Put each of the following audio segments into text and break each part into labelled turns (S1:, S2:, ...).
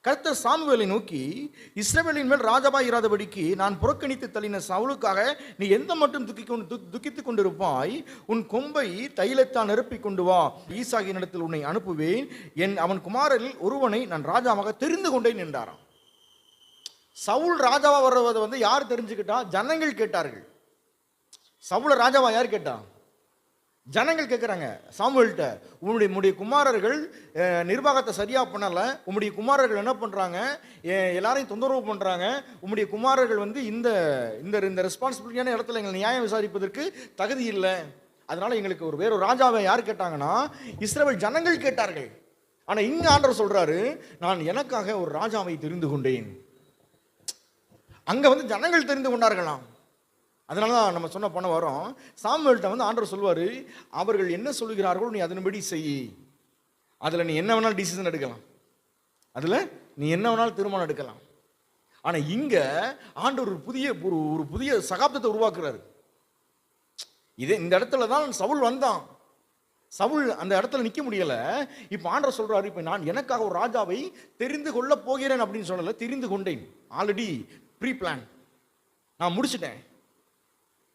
S1: கர்த்தர் சாமுவேலை நோக்கி, இஸ்ரவேலின் மேல் ராஜாவாய் இராதபடிக்கு நான் புறக்கணித்து தள்ளின சவுலுக்காக நீ எந்த மட்டும் துக்கித்துக் கொண்டிருப்பாய்? உன் கொம்பை தைலத்தால் நிரப்பிக் கொண்டு வா, ஈசாகியின் இடத்தில் உன்னை அனுப்புவேன், அவன் குமாரரில் ஒருவனை நான் ராஜாவாக தெரிந்து கொண்டேன் என்றாராம். சவுல் ராஜாவா வர்றதை யார் தெரிஞ்சுக்கிட்டா? ஜனங்கள் கேட்டார்கள். சவுல ராஜாவா யார் கேட்டா? ஜனங்கள் கேட்குறாங்க சாமுவேல்கிட்ட, உன்னுடைய குமாரர்கள் நிர்வாகத்தை சரியா பண்ணல, உம்முடைய குமாரர்கள் என்ன பண்றாங்க, எல்லாரையும் தொந்தரவு பண்றாங்க, உம்முடைய குமாரர்கள் இந்த இந்த ரெஸ்பான்சிபிலிட்டியான இடத்துல எங்களை நியாயம் விசாரிப்பதற்கு தகுதி இல்லை, அதனால எங்களுக்கு வேறொரு ராஜாவை யார் கேட்டாங்கன்னா இஸ்ரவேல் ஜனங்கள் கேட்டார்கள். ஆனா இங்க ஆண்டவர் சொல்றாரு, நான் எனக்காக ஒரு ராஜாவை தெரிந்து கொண்டேன். அங்க ஜனங்கள் தெரிந்து கொண்டார்களாம். அதனால தான் நம்ம சொன்ன பண்ண வரோம், சாமுவேல்கிட்ட ஆண்டவர் சொல்வார், அவர்கள் என்ன சொல்கிறார்களோ நீ அதன்படி செய், அதில் நீ என்ன வேணாலும் டிசிஷன் எடுக்கலாம், அதில் நீ என்ன வேணாலும் தீர்மானம் எடுக்கலாம். ஆனால் இங்கே ஆண்டவர் ஒரு புதிய சகாப்தத்தை உருவாக்குறாரு. இந்த இடத்துல தான் சவுல் வந்தான். சவுல் அந்த இடத்துல நிற்க முடியலை. இப்போ ஆண்டவர் சொல்கிறாரு, இப்போ நான் எனக்காக ஒரு ராஜாவை தெரிந்து கொள்ள போகிறேன் அப்படின்னு சொல்லலை, தெரிந்து கொண்டேன். ஆல்ரெடி ப்ரீ பிளான், நான் முடிச்சிட்டேன்.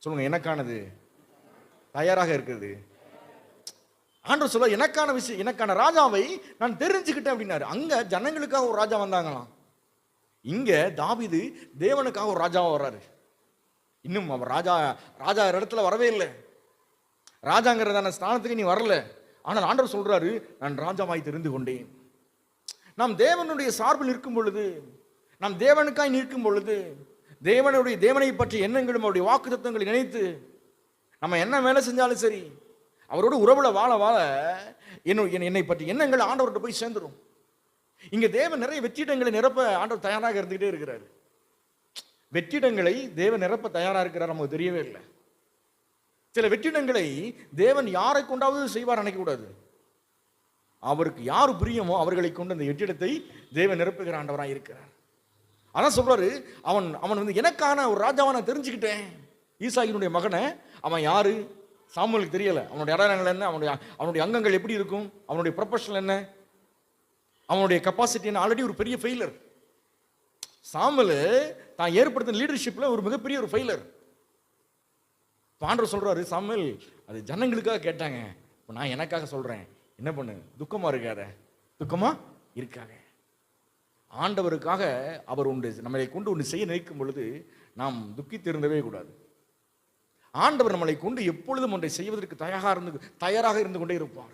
S1: சொல்லுங்க, எனக்கானது தயாராக இருக்கிறது. ஆண்டவர் சொல்ல, எனக்கான விஷயம், எனக்கான ராஜாவை நான் தெரிஞ்சுக்கிட்டேன் அப்படின்னாரு. அங்க ஜனங்களுக்காக ஒரு ராஜா வந்தாங்களாம். இங்க தாவீது தேவனுக்காக ஒரு ராஜாவா வர்றாரு. இன்னும் அவர் ராஜா இடத்துல வரவே இல்லை, ராஜாங்கிறதான ஸ்தானத்துக்கு நீ வரல. ஆனால் ஆண்டவர் சொல்றாரு, நான் ராஜாவாய் தெரிந்து கொண்டேன். நாம் தேவனுடைய சார்பில் நிற்கும் பொழுது, நாம் தேவனுக்காய் நிற்கும் பொழுது, தேவனை பற்றி எண்ணங்களும் அவருடைய வாக்குத்தத்தங்களை நினைத்து நம்ம என்ன வேலை செஞ்சாலும் சரி, அவரோட உறவுல வாழ வாழ என்னை பற்றி எண்ணங்கள் ஆண்டவர்கிட்ட போய் சேர்ந்துடும். இங்க தேவன் நிறைய வெற்றிடங்களை நிரப்ப ஆண்டவர் தயாராக இருந்துகிட்டே இருக்கிறார். வெற்றிடங்களை தேவன் நிரப்ப தயாராக இருக்கிறார், நமக்கு தெரியவே இல்லை. சில வெற்றிடங்களை தேவன் யாரை கொண்டாவது செய்வார் நினைக்க கூடாது. அவருக்கு யாரு பிரியமோ அவர்களை கொண்டு அந்த வெற்றிடத்தை தேவன் நிரப்புகிற ஆண்டவராக இருக்கிறார். அதான் சொல்றாரு, அவன் எனக்கான ஒரு ராஜாவை நான் தெரிஞ்சுக்கிட்டேன். ஈசாயினுடைய மகனை, அவன் யாரு சாமுவேலுக்கு தெரியல. அவனுடைய அடையாளங்கள் என்ன, அவனுடைய அங்கங்கள் எப்படி இருக்கும், அவனுடைய ப்ரொபஷனல் என்ன, அவனுடைய கெப்பாசிட்டி என்ன. ஆல்ரெடி ஒரு பெரிய ஃபெயிலர். சாமுவேல் தான் ஏற்படுத்தின லீடர்ஷிப்ல ஒரு மிகப்பெரிய ஒரு ஃபெயிலர். ஆண்டவர் சொல்றாரு, சாமுவேல் அது ஜனங்களுக்காக கேட்டாங்க, இப்போ நான் எனக்காக சொல்றேன், என்ன பண்ணு, துக்கமா இருக்காங்க. ஆண்டவருக்காக அவர் நம்மளை கொண்டு ஒன்று செய்ய நினைக்கும் பொழுது நாம் துக்கித்திருந்தவே கூடாது. ஆண்டவர் நம்மளை கொண்டு எப்பொழுதும் ஒன்றை செய்வதற்கு தயாராக இருந்து கொண்டே இருப்பார்.